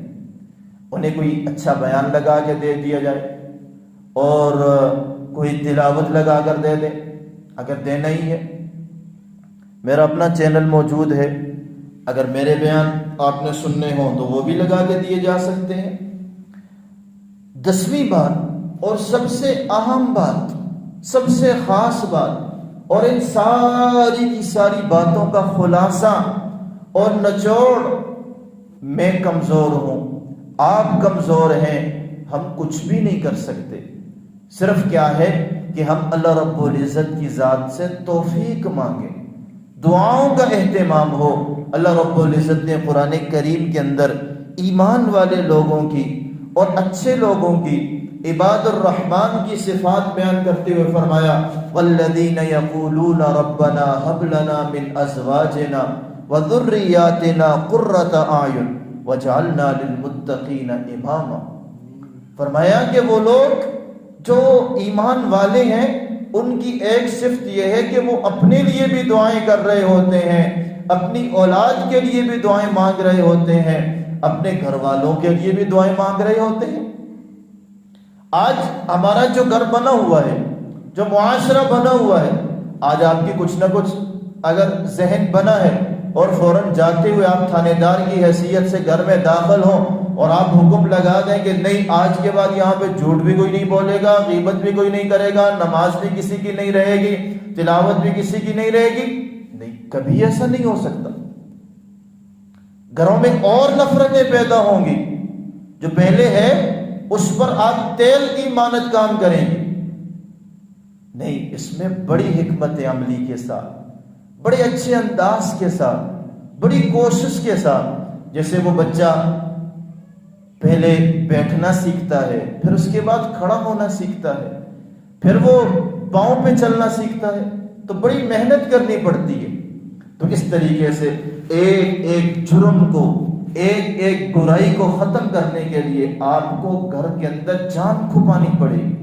انہیں کوئی اچھا بیان لگا کے دے دیا جائے اور کوئی تلاوت لگا کر دے دے، اگر دینا ہی ہے. میرا اپنا چینل موجود ہے، اگر میرے بیان آپ نے سننے ہوں تو وہ بھی لگا کے دیے جا سکتے ہیں. 10ویں بات اور سب سے اہم بات، سب سے خاص بات، اور ان ساری کی ساری باتوں کا خلاصہ اور نچوڑ، میں کمزور ہوں، آپ کمزور ہیں، ہم کچھ بھی نہیں کر سکتے. صرف کیا ہے کہ ہم اللہ رب العزت کی ذات سے توفیق مانگیں، دعاؤں کا اہتمام ہو. اللہ رب العزت نے قرآن کریم کے اندر ایمان والے لوگوں کی اور اچھے لوگوں کی، عباد الرحمن کی صفات بیان کرتے ہوئے فرمایا والذین یقولون ربنا هب لنا من ازواجنا وذریاتنا قرۃ اعین وجعلنا للمتقین اماما. فرمایا کہ وہ لوگ جو ایمان والے ہیں ان کی ایک صفت یہ ہے کہ وہ اپنے لیے بھی دعائیں کر رہے ہوتے ہیں، اپنی اولاد کے لیے بھی دعائیں مانگ رہے ہوتے ہیں، اپنے گھر والوں کے لیے بھی دعائیں مانگ رہے ہوتے ہیں. آج ہمارا جو گھر بنا ہوا ہے، جو معاشرہ بنا ہوا ہے، آج آپ کی کچھ نہ کچھ اگر ذہن بنا ہے اور فوراً جاتے ہوئے آپ تھانے دار کی حیثیت سے گھر میں داخل ہوں اور آپ حکم لگا دیں کہ نہیں، آج کے بعد یہاں پہ جھوٹ بھی کوئی نہیں بولے گا، غیبت بھی کوئی نہیں کرے گا، نماز بھی کسی کی نہیں رہے گی، تلاوت بھی کسی کی نہیں رہے گی. نہیں، کبھی ایسا نہیں ہو سکتا. گھروں میں اور نفرتیں پیدا ہوں گی. جو پہلے ہے اس پر آپ تیل کی مانت کام کریں گے. نہیں، اس میں بڑی حکمت عملی کے ساتھ، بڑے اچھے انداز کے ساتھ، بڑی کوشش کے ساتھ، جیسے وہ بچہ پہلے بیٹھنا سیکھتا ہے، پھر اس کے بعد کھڑا ہونا سیکھتا ہے، پھر وہ پاؤں پہ چلنا سیکھتا ہے، تو بڑی محنت کرنی پڑتی ہے. تو اس طریقے سے ایک ایک جرم کو، ایک ایک برائی کو ختم کرنے کے لیے آپ کو گھر کے اندر جان کھپانی پڑے گی۔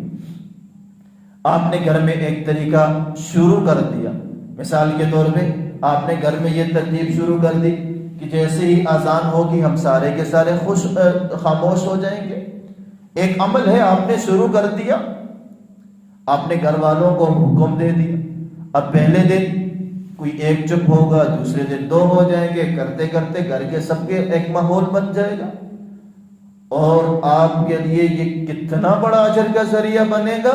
آپ نے گھر میں ایک طریقہ شروع کر دیا، مثال کے طور پہ آپ نے گھر میں یہ ترتیب شروع کر دی کہ جیسے ہی اذان ہوگی ہم سارے کے سارے خاموش ہو جائیں گے۔ ایک عمل ہے آپ نے شروع کر دیا، آپ نے گھر والوں کو حکم دے دیا۔ اب پہلے دن کوئی ایک چپ ہوگا، دوسرے دن دو ہو جائیں گے، کرتے کرتے گھر کے سب کے ایک ماحول بن جائے گا، اور آپ کے لیے یہ کتنا بڑا اجر کا ذریعہ بنے گا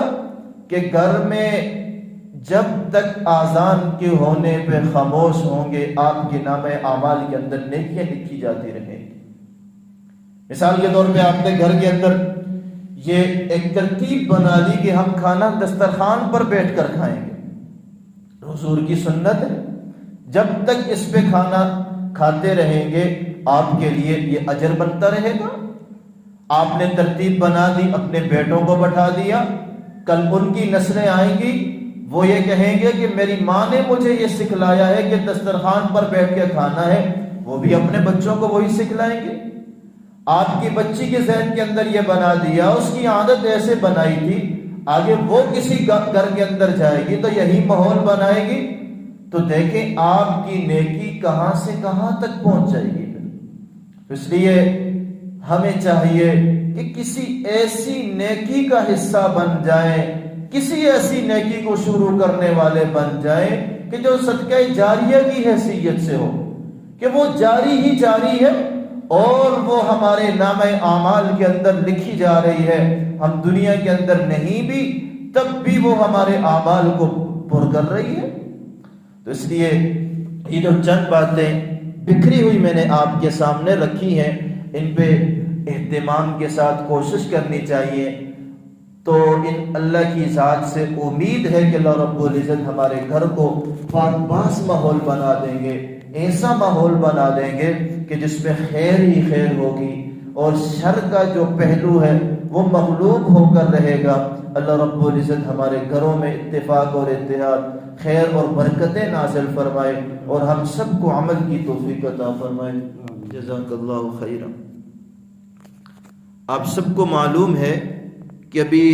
کہ گھر میں جب تک اذان کے ہونے پہ خاموش ہوں گے آپ کے نام اعمال کے اندر نیکیاں لکھی جاتی رہیں گی۔ مثال کے طور پہ آپ نے گھر کے اندر یہ ایک ترتیب بنا لی کہ ہم کھانا دسترخوان پر بیٹھ کر کھائیں گے، حضور کی سنت ہے، جب تک اس پہ کھانا کھاتے رہیں گے آپ کے لیے یہ اجر بنتا رہے گا۔ آپ نے ترتیب بنا دی، اپنے بیٹوں کو بٹھا دیا، کل ان کی نسلیں آئیں گی، وہ یہ کہیں گے کہ میری ماں نے مجھے یہ سکھلایا ہے کہ دسترخوان پر بیٹھ کے کھانا ہے، وہ بھی اپنے بچوں کو وہی سکھلائیں گے۔ آپ کی بچی کے ذہن کے اندر یہ بنا دیا، اس کی عادت ایسے بنائی تھی، آگے وہ کسی گھر کے اندر جائے گی تو یہی ماحول بنائے گی، تو دیکھیں آپ کی نیکی کہاں سے کہاں تک پہنچ جائے گی۔ اس لیے ہمیں چاہیے کہ کسی ایسی نیکی کا حصہ بن جائیں، کسی ایسی نیکی کو شروع کرنے والے بن جائیں کہ جو صدقہ جاریہ کی حیثیت سے ہو، کہ وہ جاری ہی جاری ہے اور وہ ہمارے نام اعمال کے اندر لکھی جا رہی ہے، ہم دنیا کے اندر نہیں بھی تب بھی وہ ہمارے اعمال کو پر کر رہی ہے۔ تو اس لیے یہ جو چند باتیں بکھری ہوئی میں نے آپ کے سامنے رکھی ہیں، ان پہ اہتمام کے ساتھ کوشش کرنی چاہیے، تو ان اللہ کی ذات سے امید ہے کہ اللہ رب العزت ہمارے گھر کو پاک باز ماحول بنا دیں گے، ایسا ماحول بنا دیں گے کہ جس میں خیر ہی خیر ہوگی، اور شر کا جو پہلو ہے وہ مغلوب ہو کر رہے گا۔ اللہ رب العزت ہمارے گھروں میں اتفاق اور اتحاد، خیر اور برکتیں نازل فرمائے، اور ہم سب کو عمل کی توفیق عطا فرمائے۔ جزاک اللہ خیرا۔ آپ سب کو معلوم ہے کہ ابھی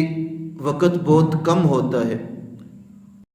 وقت بہت کم ہوتا ہے،